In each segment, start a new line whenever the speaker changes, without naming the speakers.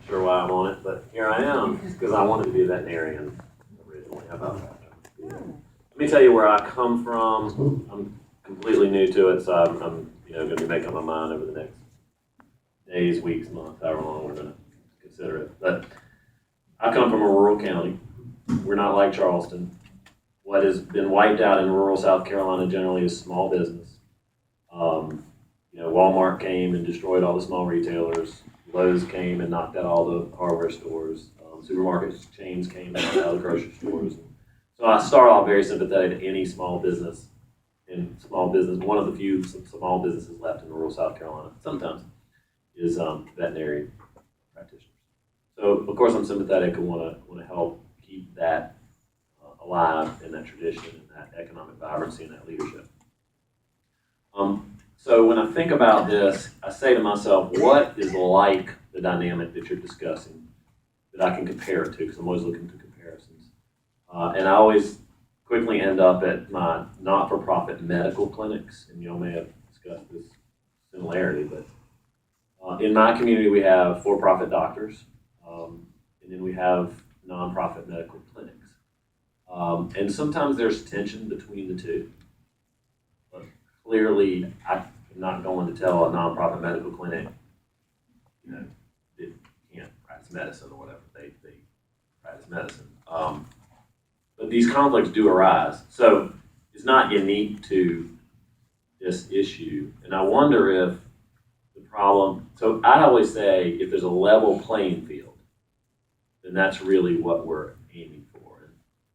sure why I'm on it, but here I am, because I wanted to be a veterinarian originally. How about that? Yeah. Let me tell you where I come from. I'm completely new to it, so I'm going to be making my mind over the next days, weeks, months, however long we're going to consider it. But I come from a rural county. We're not like Charleston. What has been wiped out in rural South Carolina generally is small business. Walmart came and destroyed all the small retailers. Lowe's came and knocked out all the hardware stores. Supermarket chains came and knocked out the grocery stores. So I start off very sympathetic to any small business. And small business, one of the few small businesses left in rural South Carolina, sometimes, is veterinary practitioners. So of course I'm sympathetic and want to help keep that alive in that tradition and that economic vibrancy and that leadership. So when I think about this, I say to myself, what is like the dynamic that you're discussing that I can compare it to? Because I'm always looking to comparisons. And I always quickly end up at my not-for-profit medical clinics, and y'all may have discussed this similarity, but in my community we have for-profit doctors, and then we have nonprofit medical clinics. And sometimes there's tension between the two. But clearly, I'm not going to tell a nonprofit medical clinic, it can't practice medicine or whatever. They practice medicine. But these conflicts do arise. So it's not unique to this issue. And I wonder if the problem, so I always say if there's a level playing field, then that's really what we're aiming for. And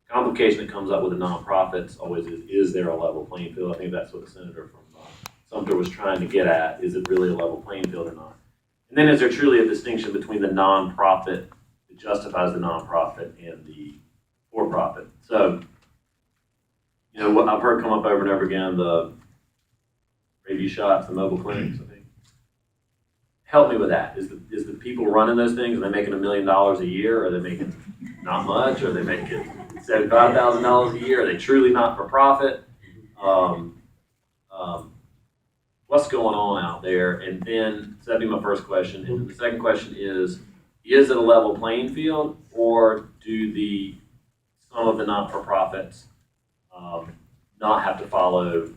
the complication that comes up with the nonprofits always is there a level playing field? I think that's what the senator from Sumter was trying to get at. Is it really a level playing field or not? And then is there truly a distinction between the nonprofit that justifies the nonprofit and the for-profit? So, what I've heard come up over and over again, the rabies shots, the mobile clinics, I think. Help me with that. Is the people running those things, are they making $1 million a year? Are they making not much? Are they making $75,000 a year? Are they truly not for profit? What's going on out there? And then, so that'd be my first question. And the second question is it a level playing field, or do some of the not-for-profits not have to follow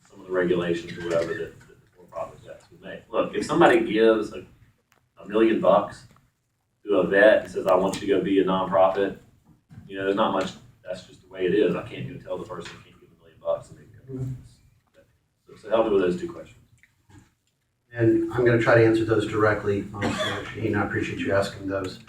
some of the regulations or whatever that the for-profits have to make? Look, if somebody gives $1 million to a vet and says, I want you to go be a nonprofit, there's not much, that's just the way it is. I can't go tell the person I can't give $1 million and they can go. So help me with those two questions.
And I'm going to try to answer those directly. Shaheen, I appreciate you asking those.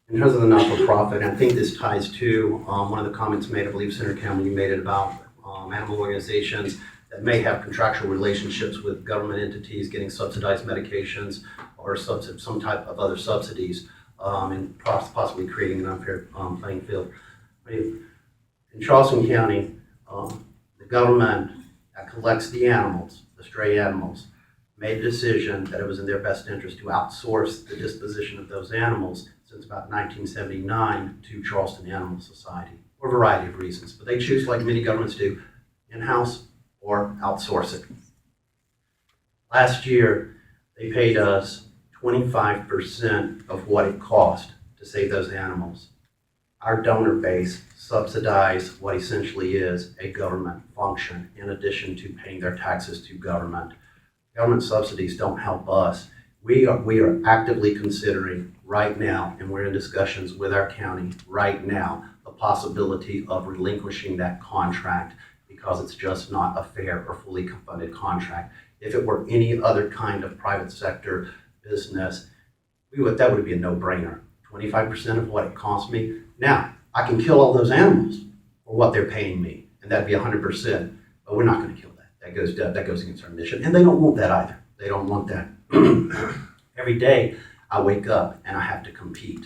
In terms of the not-for-profit, I think this ties to one of the comments made, I believe Senator Campbell, you made it about animal organizations that may have contractual relationships with government entities getting subsidized medications or some type of other subsidies and possibly creating an unfair playing field. In Charleston County, the government that collects the animals, the stray animals, made a decision that it was in their best interest to outsource the disposition of those animals since about 1979 to Charleston Animal Society for a variety of reasons. But they choose, like many governments do, in-house or outsource it. Last year, they paid us 25% of what it cost to save those animals. Our donor base subsidized what essentially is a government function in addition to paying their taxes to government. Government subsidies don't help us. We are actively considering right now, and we're in discussions with our county right now, the possibility of relinquishing that contract because it's just not a fair or fully funded contract. If it were any other kind of private sector business, that would be a no-brainer. 25% of what it cost me. Now, I can kill all those animals for what they're paying me, and that'd be 100%, but we're not going to kill that. That goes against our mission, and they don't want that either. They don't want that. Every day I wake up and I have to compete.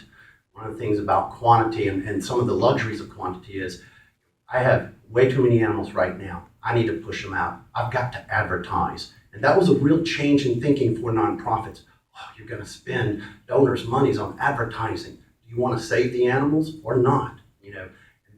One of the things about quantity and some of the luxuries of quantity is I have way too many animals right now. I need to push them out. I've got to advertise. And that was a real change in thinking for nonprofits. Oh, you're going to spend donors' monies on advertising. Do you want to save the animals or not? And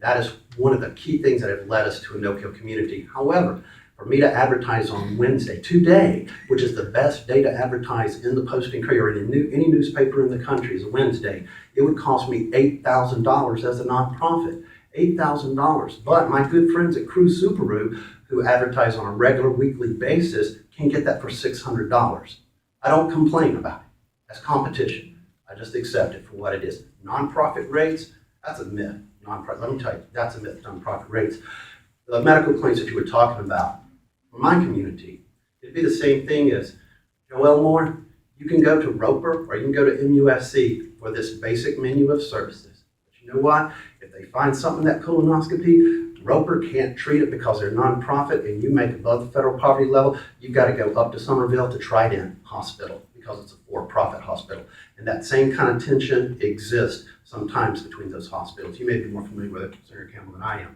that is one of the key things that have led us to a no-kill community. However, For me to advertise on Wednesday, today, which is the best day to advertise in the Post and Courier or in any newspaper in the country, is a Wednesday, it would cost me $8,000 as a nonprofit. $8,000. But my good friends at Cruise Subaru, who advertise on a regular weekly basis, can get that for $600. I don't complain about it. That's competition. I just accept it for what it is. Nonprofit rates, that's a myth. Let me tell you, that's a myth, nonprofit rates. The medical claims that you were talking about, for my community, it'd be the same thing as, Joe Elmore, you can go to Roper or you can go to MUSC for this basic menu of services. But you know what? If they find something that colonoscopy, Roper can't treat it because they're nonprofit and you make above the federal poverty level, you've got to go up to Somerville to Trident Hospital because it's a for-profit hospital. And that same kind of tension exists sometimes between those hospitals. You may be more familiar with it, Senator Campbell, than I am.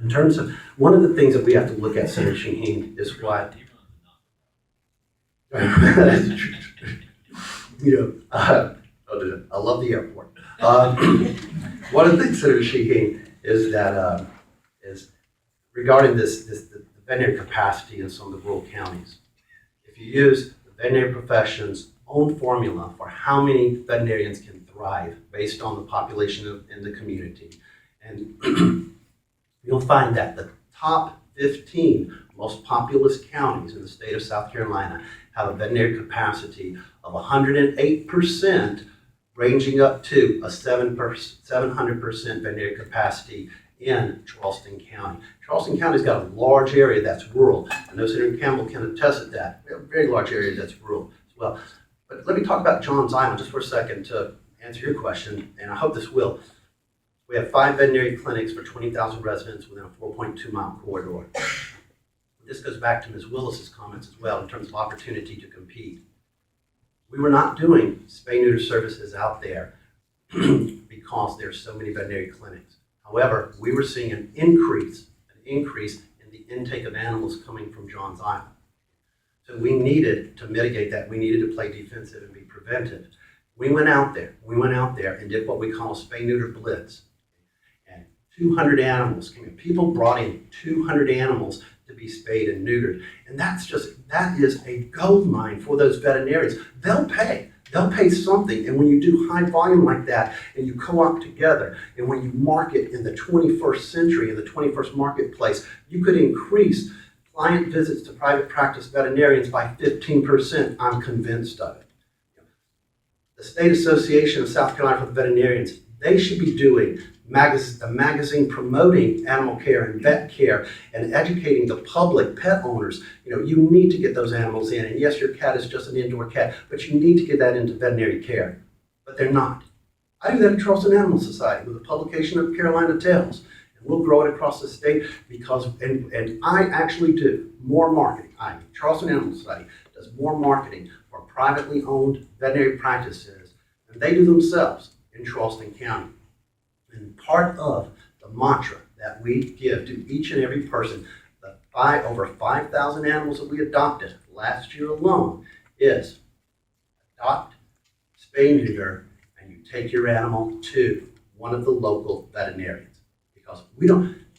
In terms of, one of the things that we have to look at, Senator Shaheen, is what, I love the airport. One of the things, Senator Shaheen, is that is regarding the veterinary capacity in some of the rural counties. If you use the veterinary profession's own formula for how many veterinarians can thrive based on the population in the community, and you'll find that the top 15 most populous counties in the state of South Carolina have a veterinary capacity of 108%, ranging up to a 700% veterinary capacity in Charleston County. Charleston County's got a large area that's rural. I know Senator Campbell can attest to that. We have a very large area that's rural as well. But let me talk about Johns Island just for a second to answer your question, and I hope this will. We have 5 veterinary clinics for 20,000 residents within a 4.2-mile corridor. This goes back to Ms. Willis's comments as well in terms of opportunity to compete. We were not doing spay-neuter services out there because there's so many veterinary clinics. However, we were seeing an increase in the intake of animals coming from Johns Island. So we needed to mitigate that. We needed to play defensive and be preventive. We went out there and did what we call a spay-neuter blitz. And 200 animals came in. People brought in 200 animals to be spayed and neutered. And that is a gold mine for those veterinarians. They'll pay something. And when you do high volume like that and you co-op together, and when you market in the 21st century, in the 21st marketplace, you could increase client visits to private practice veterinarians by 15%. I'm convinced of it. The State Association of South Carolina for Veterinarians, they should be doing a magazine promoting animal care and vet care and educating the public, pet owners. You need to get those animals in. And yes, your cat is just an indoor cat, but you need to get that into veterinary care. But they're not. I do that at Charleston Animal Society with a publication of Carolina Tales. And we'll grow it across the state because, and I actually do more marketing. Charleston Animal Society does more marketing for privately owned veterinary practices than they do themselves in Charleston County. And part of the mantra that we give to each and every person, the over 5,000 animals that we adopted last year alone, is adopt, spay, neuter, and you take your animal to one of the local veterinarians. Because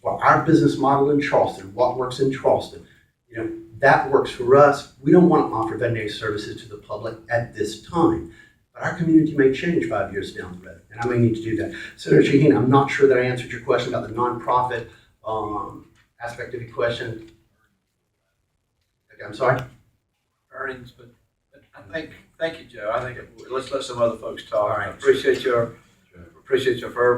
for our business model in Charleston, what works in Charleston, that works for us. We don't want to offer veterinary services to the public at this time. But our community may change 5 years down the road, and I may need to do that. Senator Shaheen, I'm not sure that I answered your question about the nonprofit aspect of your question. Okay, I'm sorry?
Earnings, but thank you, Joe. I think let's let some other folks talk.
All right.
I appreciate your fervor.